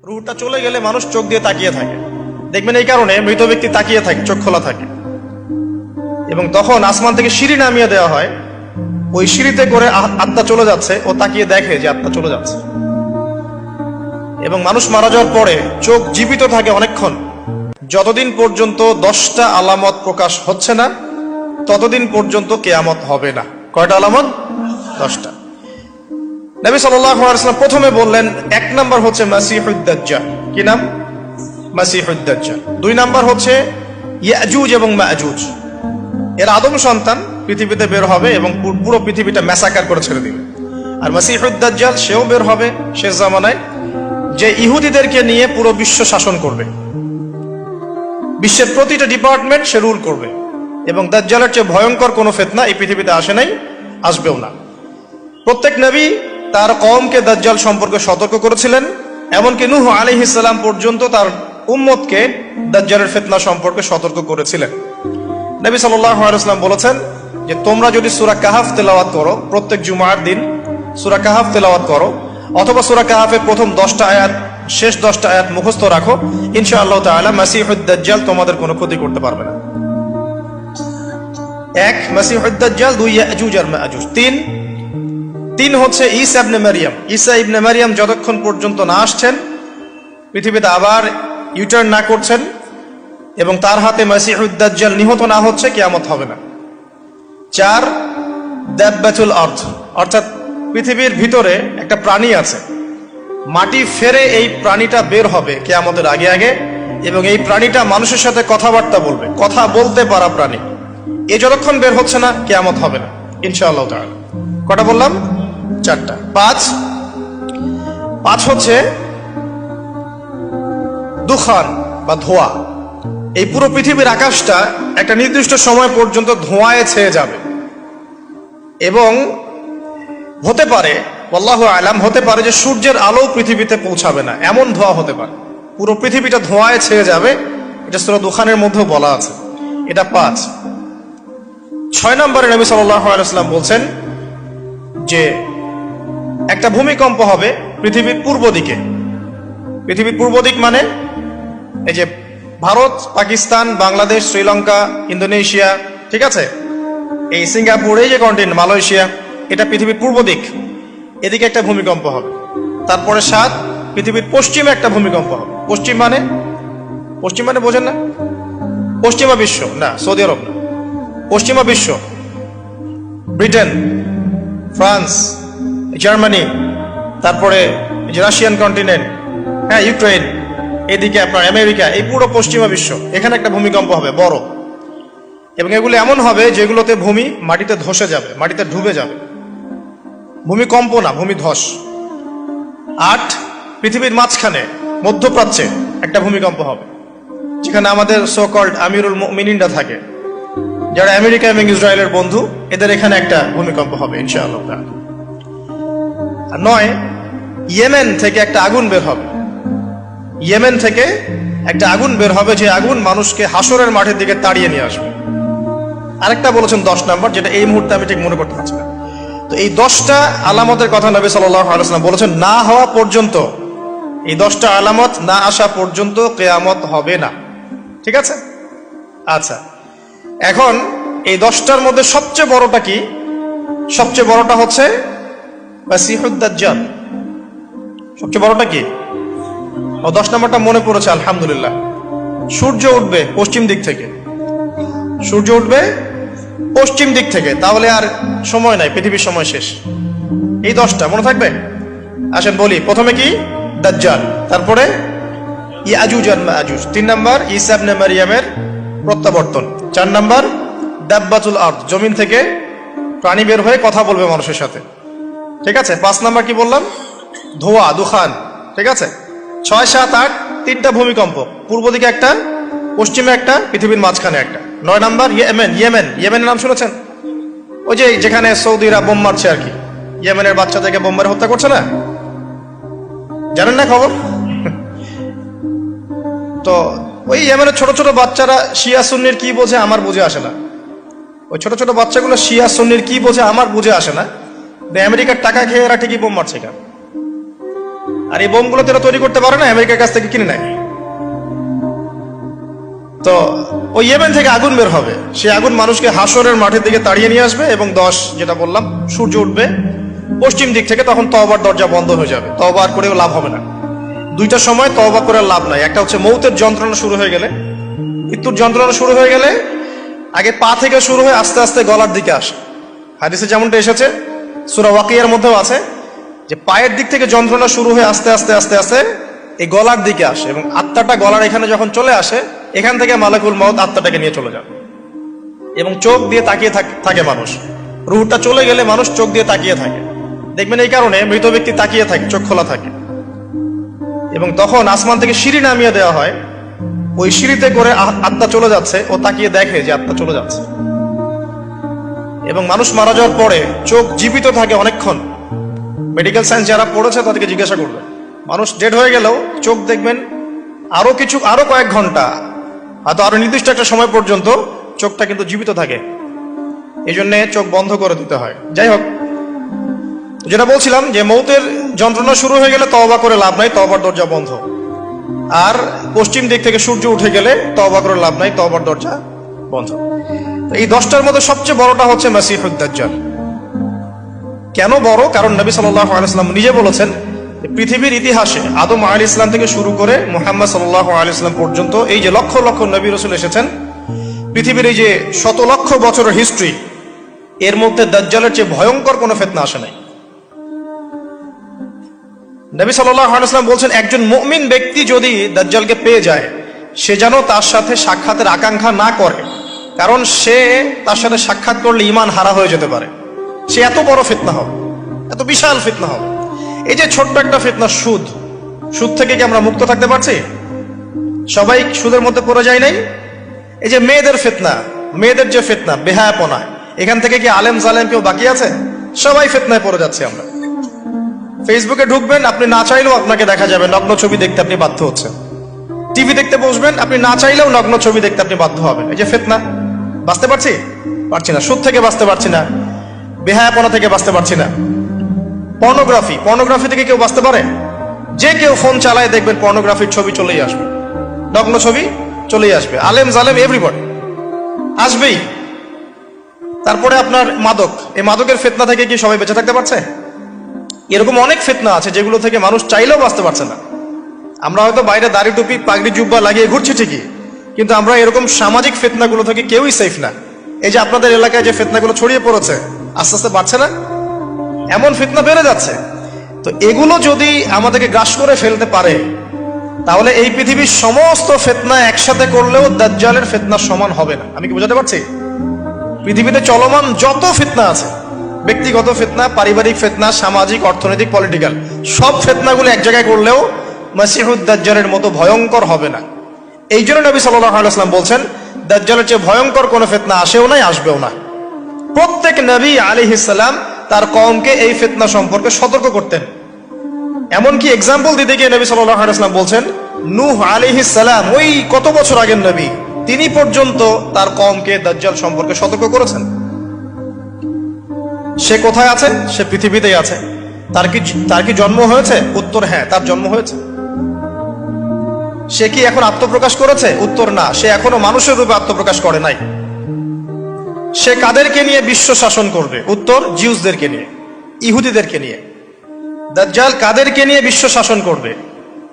রুহটা চলে গেলে মানুষ চোখ দিয়ে তাকিয়ে থাকে, দেখবেন এই কারণে মৃত ব্যক্তি তাকিয়ে থাকে, চোখ খোলা থাকে, এবং তখন আসমান থেকে সিঁড়ি নামিয়ে দেওয়া হয়, ওই সিঁড়িতে করে আত্মা চলে যাচ্ছে, ও তাকিয়ে দেখে যে আত্মা চলে যাচ্ছে। এবং মানুষ মারা যাওয়ার পরে চোখ জীবিত থাকে অনেকক্ষণ, যতদিন পর্যন্ত 10টা আলামত প্রকাশ হচ্ছে না ততদিন পর্যন্ত কিয়ামত হবে না। কয়টা আলামত? 10টা। নবী সাল্লাল্লাহু আলাইহি ওয়াসাল্লাম প্রথমে বললেন 1 নাম্বার হচ্ছে মাসিহুদ দাজ্জাল। কি নাম? মাসিহুদ দাজ্জাল। 2 নাম্বার হচ্ছে ইয়াজুজ এবং মাজুজ, এর আদম সন্তান পৃথিবীতে বের হবে এবং পুরো পৃথিবীটা ম্যাসাকার করে ছেড়ে দিবে। আর মাসিহুদ দাজ্জাল সেও বের হবে শেষ জামানায়, যে ইহুদিদেরকে নিয়ে পুরো বিশ্ব শাসন করবে, বিশ্বের প্রতিটা ডিপার্টমেন্ট সে রুল করবে। এবং দাজ্জালের চেয়ে ভয়ঙ্কর কোনো ফিতনা এই পৃথিবীতে আসে নাই, আসবেও না। প্রত্যেক নবী তার কওমকে দাজ্জাল সম্পর্কে সতর্ক করেছিলেন, এমনকি নূহ আলাইহিস সালাম পর্যন্ত তার উম্মতকে দাজ্জালের ফিতনা সম্পর্কে সতর্ক করেছিলেন। নবী সাল্লাল্লাহু আলাইহি ওয়াসাল্লাম বলেছেন যে তোমরা যদি সূরা কাহাফ তেলাওয়াত করো, প্রত্যেক জুমার দিন সূরা কাহাফ তেলাওয়াত করো, অথবা সূরা কাহাফের প্রথম 10টা আয়াত শেষ 10টা আয়াত মুখস্থ রাখো, ইনশাআল্লাহ তাআলা মাসিহুদ দাজ্জাল তোমাদের কোনো ক্ষতি করতে পারবে না। 1 মাসিহুদ দাজ্জাল, 2 ইয়াজুজ আর মাজুজ, 3 হচ্ছে ঈসা ইবনে মারইয়াম। ঈসা ইবনে মারইয়াম যতক্ষণ পর্যন্ত না আসছেন, পৃথিবীতে আবার ইউটার্ন না করছেন এবং তার হাতে মাসিহুদ দাজ্জাল নিহত না হচ্ছে, কিয়ামত হবে না। 4 দাব্বাতুল আরদ, অর্থাৎ পৃথিবীর ভিতরে একটা প্রাণী আছে, মাটি ফেরে এই প্রাণীটা বের হবে কিয়ামতের আগে আগে, এবং এই প্রাণীটা মানুষের সাথে কথাবার্তা বলবে, কথা বলতে পারা প্রাণী। এ যতক্ষণ বের হচ্ছে না, কিয়ামত হবে না ইনশাআল্লাহ তাআলা। কটা বললাম? 4টা। 5 হচ্ছে দুখান বা ধোঁয়া। এই পুরো পৃথিবীর আকাশটা একটা নির্দিষ্ট সময় পর্যন্ত ধোঁয়ায় ছেয়ে যাবে, এবং হতে পারে, আল্লাহু আলাম, হতে পারে যে সূর্যের আলো পৃথিবীতে পৌঁছাবে না, এমন ধোঁয়া হতে পারে, পুরো পৃথিবীটা ধোঁয়ায় ছেয়ে যাবে। এটা সূরা দুখানের মধ্যেও বলা আছে। এটা 5। 6 নম্বরে নবী সাল্লাল্লাহু আলাইহি ওয়াসাল্লাম বলছেন যে একটা ভূমিকম্প হবে পৃথিবীর পূর্ব দিকে। পৃথিবীর পূর্ব দিক মানে এই যে ভারত, পাকিস্তান, বাংলাদেশ, শ্রীলঙ্কা, ইন্দোনেশিয়া, ঠিক আছে, এই সিঙ্গাপুর, এই যে কন্টিনেন্ট, মালয়েশিয়া, এটা পৃথিবীর পূর্ব দিক। এদিকে একটা ভূমিকম্প হবে। তারপরে 7 পৃথিবীর পশ্চিমে একটা ভূমিকম্প হবে। পশ্চিম মানে বোঝেন না? পশ্চিমা বিশ্ব না, সৌদি আরব না, পশ্চিমা বিশ্ব, ব্রিটেন, ফ্রান্স, জার্মানি, তারপরে যে রাশিয়ান কন্টিনেন্ট, হ্যাঁ, ইউক্রেন, এদিকে আপনার আমেরিকা, এই পুরো পশ্চিমা বিশ্ব, এখানে একটা ভূমিকম্প হবে বড়। এবং এগুলো এমন হবে যেগুলোতে ভূমি মাটিতে ধসে যাবে, মাটিতে ডুবে যাবে। ভূমিকম্প না, ভূমিধস। 8 পৃথিবীর মাঝখানে মধ্যপ্রাচ্যে একটা ভূমিকম্প হবে, যেখানে আমাদের সো কল্ড আমিরুল মুমিনিনরা থাকে, যারা আমেরিকা এবং ইসরায়েলের বন্ধু, এদের এখানে একটা ভূমিকম্প হবে ইনশাআল্লাহ। 9 ইয়েমেন থেকে একটা আগুন বের হবে। ইয়েমেন থেকে একটা আগুন বের হবে, যে আগুন মানুষকে হাসরের মাঠের দিকে তাড়িয়ে নিয়ে আসবে। আরেকটা বলেছেন 10 নম্বর, যেটা এই মুহূর্তে আমি ঠিক মনে করতে পারছি না। তো এই 10টা আলামতের কথা নবী সাল্লাল্লাহু আলাইহি ওয়াসাল্লাম বলেছেন, না হওয়া পর্যন্ত, এই 10টা আলামত না আসা পর্যন্ত কিয়ামত হবে না। ঠিক আছে? আচ্ছা, এখন এই 10টার মধ্যে সবচেয়ে বড়টা কি? সবচেয়ে বড়টা হচ্ছে মাসিহুদ দাজ্জাল। সবচেয়ে বড়টা কি? 10 নম্বরটা মনে পড়েছে, আলহামদুলিল্লাহ। সূর্য উঠবে পশ্চিম দিক থেকে। সূর্য উঠবে পশ্চিম দিক থেকে, তাহলে আর সময় নাই, পৃথিবীর সময় শেষ। এই 10টা মনে থাকবে? আসেন বলি। প্রথমে কি? দাজ্জাল, তারপরে ইয়াজুজ আর মাজুজ, 3 নাম্বার ঈসা ইবনে মারইয়ামের প্রত্যাবর্তন, 4 নাম্বার দাব্বাতুল আরদ, জমিন থেকে প্রাণী বের হয়ে কথা বলবে মানুষের সাথে। ঠিক আছে? 5 নাম্বার কি বললাম? ধোঁয়া, দুখান। ঠিক আছে? 6, 7, 8 3টা ভূমিকম্প, পূর্ব দিকে একটা, পশ্চিমে একটা, পৃথিবীর মাঝখানে একটা। 9 নাম্বার ইয়েমেনের নাম শুনেছেন? ওই যে যেখানে সৌদিরা বোম মারছে আর কি, ইয়েমেনের বাচ্চাদেরকে বোম মেরে হত্যা করছে না, জানেন না খবর? তো ওই ইয়েমেনের ছোট ছোট বাচ্চারা শিয়া সুন্নির কি বোঝে আমার বুঝে আসে না। ওই ছোট ছোট বাচ্চাগুলো শিয়া সুন্নির কি বোঝে আমার বুঝে আসে না। আমেরিকার টাকা খেয়ে এরা ঠিকই বোম মারছে কেন? আর এই বোমগুলো তারা তৈরি করতে পারে না, আমেরিকার কাছ থেকে কিনে নেয়। তো ওই ইয়েমেন থেকে আগুন বের হবে, সেই আগুন মানুষকে হাসরের মাঠের দিকে তাড়িয়ে নিয়ে আসবে, এবং 10 যেটা বললাম সূর্য উঠবে পশ্চিম দিক থেকে, তখন তওবার দরজা বন্ধ হয়ে যাবে। তওবা করেও লাভ হবে না। দুইটা সময় তওবা করে লাভ নাই। একটা হচ্ছে মৌতের যন্ত্রণা শুরু হয়ে গেলে, মৃত্যুর যন্ত্রণা শুরু হয়ে গেলে আগে পা থেকে শুরু হয়ে আস্তে আস্তে গলার দিকে আসে। হাদিসে যেমনটা এসেছে, সূরা ওয়াকিয়ার মধ্যেও আছে যে পায়ের দিক থেকে যন্ত্রণা শুরু হয়ে আস্তে আস্তে আস্তে আস্তে এই গলার দিকে আসে, এবং আত্মাটা গলার এখানে যখন চলে আসে, এখান থেকে মালাকুল মউত আত্মাটাকে নিয়ে চলে যাবে। এবং চোখ দিয়ে তাকিয়ে থাকে মানুষ, রুহটা চলে গেলে মানুষ চোখ দিয়ে তাকিয়ে থাকে। দেখবেন এই কারণে মৃত ব্যক্তি তাকিয়ে থাকে, চোখ খোলা থাকে। এবং তখন আসমান থেকে সিঁড়ি নামিয়ে দেওয়া হয়, ওই সিঁড়িতে করে আত্মা চলে যাচ্ছে, ও তাকিয়ে দেখে যে আত্মা চলে যাচ্ছে। এবং মানুষ মারা যাওয়ার পরে চোখ জীবিত থাকে অনেকক্ষণ। মেডিকেল সায়েন্স যারা পড়েছে তাদেরকে জিজ্ঞাসা করবে, মানুষ ডেড হয়ে গেলেও চোখ দেখবেন আরো কয়েক ঘন্টা, হয়তো আরো নির্দিষ্ট একটা সময় পর্যন্ত চোখটা কিন্তু জীবিত থাকে। এই জন্য চোখ বন্ধ করে দিতে হয়। যাই হোক, যেটা বলছিলাম যে মৌতের যন্ত্রণা শুরু হয়ে গেলে তওবা করে লাভ নাই, তওবার দরজা বন্ধ। আর পশ্চিম দিক থেকে সূর্য উঠে গেলে তওবা করে লাভ নাই, তওবার দরজা বন্ধ। এই 10টার মধ্যে সবচেয়ে বড়টা হচ্ছে মাসিহুদ দাজ্জাল। কেন বড়? কারণ নবী সাল্লাল্লাহু আলাইহি ওয়াসাল্লাম নিজে বলেছেন, পৃথিবীর ইতিহাসে আদম আলাইহিস সালাম থেকে শুরু করে মুহাম্মদ সাল্লাল্লাহু আলাইহি ওয়াসাল্লাম পর্যন্ত এই যে লক্ষ লক্ষ নবী রাসূল এসেছেন, পৃথিবীর এই যে শত লক্ষ বছরের হিস্ট্রি, এর মধ্যে দাজ্জালের চেয়ে ভয়ঙ্কর কোনো ফিতনা আসে নাই। নবী সাল্লাল্লাহু আলাইহি ওয়াসাল্লাম বলছেন, একজন মুমিন ব্যক্তি যদি দাজ্জালকে পেয়ে যায়, সে যেন তার সাথে সাক্ষাতের আকাঙ্ক্ষা না করে, কারণ সে তার সাথে সাক্ষাৎ করলে ঈমান হারা হয়ে যেতে পারে। সে এত বড় ফিতনা হবে, এত বিশাল ফিতনা হবে। এই যে ছোট্ট একটা ফিতনা সুদ থেকে কি আমরা মুক্ত থাকতে পারছি? সবাই সুদের মধ্যে পড়ে যায় নাই? এই যে মেয়েদের ফিতনা, মেয়েদের যে ফিতনা, বেহায়াপনা, এখান থেকে কি আলেম জালেম কেউ বাকি আছে? সবাই ফিতনায় পড়ে যাচ্ছে আমরা। ফেসবুকে ঢুকবেন, আপনি না চাইলেও আপনাকে দেখা যাবে নগ্ন ছবি দেখতে আপনি বাধ্য হচ্ছেন। টিভি দেখতে বসবেন, আপনি না চাইলেও নগ্ন ছবি দেখতে আপনি বাধ্য হবেন। এই যে ফিতনা, বাঁচতে পারছি না, সুদ থেকে বাঁচতে পারছি না, বেহায়াপনা থেকে বাঁচতে পারছি না। পর্নোগ্রাফি থেকে কেউ বাঁচতে পারে? যে কেউ ফোন চালায় দেখবেন পর্নোগ্রাফির ছবি চলেই আসবে, নগ্ন ছবি চলেই আসবে। আলেম জালেম এভরিবডি আসবেই। তারপরে আপনার মাদক, এই মাদকের ফিতনা থেকে কি সবাই বেঁচে থাকতে পারছে? এরকম অনেক ফিতনা আছে যেগুলো থেকে মানুষ চাইলেও বাঁচতে পারছে না। আমরা হয়তো বাইরে দাড়ি টুপি পাগড়ি জুব্বা লাগিয়ে ঘুরছি ঠিকই, কিন্তু আমরা এরকম সামাজিক ফিতনাগুলো থেকে কেউই সেফ না। এই যে আপনাদের এলাকায় যে ফিতনাগুলো ছড়িয়ে পড়েছে, আস্তে আস্তে বাড়ছে না? এমন ফিতনা বেড়ে যাচ্ছে। তো এগুলো যদি আমাদেরকে গ্রাস করে ফেলতে পারে, তাহলে এই পৃথিবীর সমস্ত ফিতনা একসাথে করলেও দাজ্জালের ফিতনার সমান হবে না। আমি কি বোঝাতে পারছি? পৃথিবীতে চলমান যত ফিতনা আছে, ব্যক্তিগত ফিতনা, পারিবারিক ফিতনা, সামাজিক, অর্থনৈতিক, পলিটিক্যাল, সব ফিতনাগুলো এক জায়গায় করলেও মাসিহুদ দাজ্জালের মতো ভয়ঙ্কর হবে না। এই জন্য নবী সাল্লাল্লাহু আলাইহি ওয়াসাল্লাম বলছেন, দাজ্জালের চেয়ে ভয়ঙ্কর কোনো ফিতনা আসেও নাই, আসবেও না। প্রত্যেক নবী আলাইহিস সালাম তার কওমকে এই ফিতনা সম্পর্কে সতর্ক করতেন। এমনকি এক্সাম্পল দিতে গিয়ে নবী সাল্লাল্লাহু আলাইহি ওয়াসাল্লাম বলছেন, নূহ আলাইহিস সালাম, ওই কত বছর আগের নবী, তিনি পর্যন্ত তার কওমকে দাজ্জাল সম্পর্কে সতর্ক করেছেন। সে কোথায় আছে? সে পৃথিবীতেই আছে। তার কি জন্ম হয়েছে? উত্তর হ্যাঁ, তার জন্ম হয়েছে। সে কি এখন আত্মপ্রকাশ করেছে? উত্তর না, সে এখনো মানুষের রূপে আত্মপ্রকাশ করে নাই। সে কাদেরকে নিয়ে বিশ্ব শাসন করবে? উত্তর, জিউসদেরকে নিয়ে, ইহুদিদেরকে নিয়ে। দাজ্জাল কাদেরকে নিয়ে বিশ্ব শাসন করবে?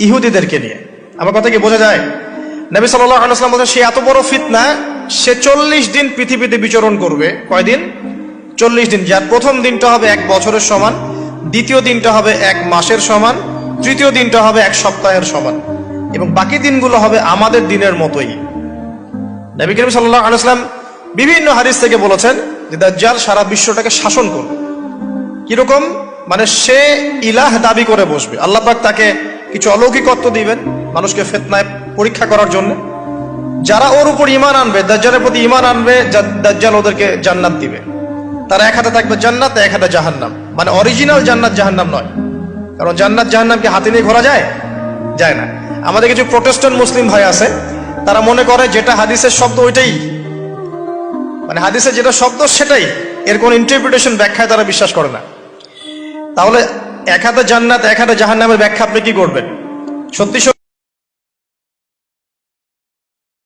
ইহুদিদেরকে নিয়ে। আমার কথা কি বোঝা যায়? নবী সাল্লাল্লাহু আলাইহি ওয়াসাল্লাম বলেন, সে এত বড় ফিতনা, সে 40 দিন পৃথিবীতে বিচরণ করবে। কয়দিন? 40 দিন। যার প্রথম দিনটা হবে 1 বছরের সমান, দ্বিতীয় দিনটা হবে 1 মাসের সমান, তৃতীয় দিনটা হবে 1 সপ্তাহের সমান, এবং বাকি দিনগুলো হবে আমাদের দিনের মতোই। নবী করিম সাল্লাল্লাহু আলাইহি ওয়াসাল্লাম বিভিন্ন হাদিস থেকে বলেছেন যে দাজ্জাল সারা বিশ্বটাকে শাসন করবে। কিরকম? মানে সে ইলাহ দাবি করে বসবে। আল্লাহ পাক তাকে কিছু অলৌকিকত্ব দিবেন মানুষকে ফিতনায় পরীক্ষা করার জন্য। যারা ওর উপর ঈমান আনবে, দাজ্জালের প্রতি ঈমান আনবে, দাজ্জাল ওদেরকে জান্নাত দিবে। তার এক হাতে থাকবে জান্নাত, এক হাতে জাহান্নাম। মানে অরিজিনাল জান্নাত জাহান্নাম নয়, কারণ জান্নাত জাহান্নামকে হাতে নিয়ে ঘোরা যায় না। আমাদের কিছু প্রোটেস্ট্যান্ট মুসলিম ভাই আছে, তারা মনে করে যেটা হাদিসের শব্দ ওইটাই, মানে হাদিসে যেটা শব্দ সেটাই, এর কোন ইন্টারপ্রিটেশন, ব্যাখ্যায় তারা বিশ্বাস করে না। তাহলে এক হাতে জান্নাত এক হাতে জাহান্নামের ব্যাখ্যা আপনি কি করবেন? সত্যি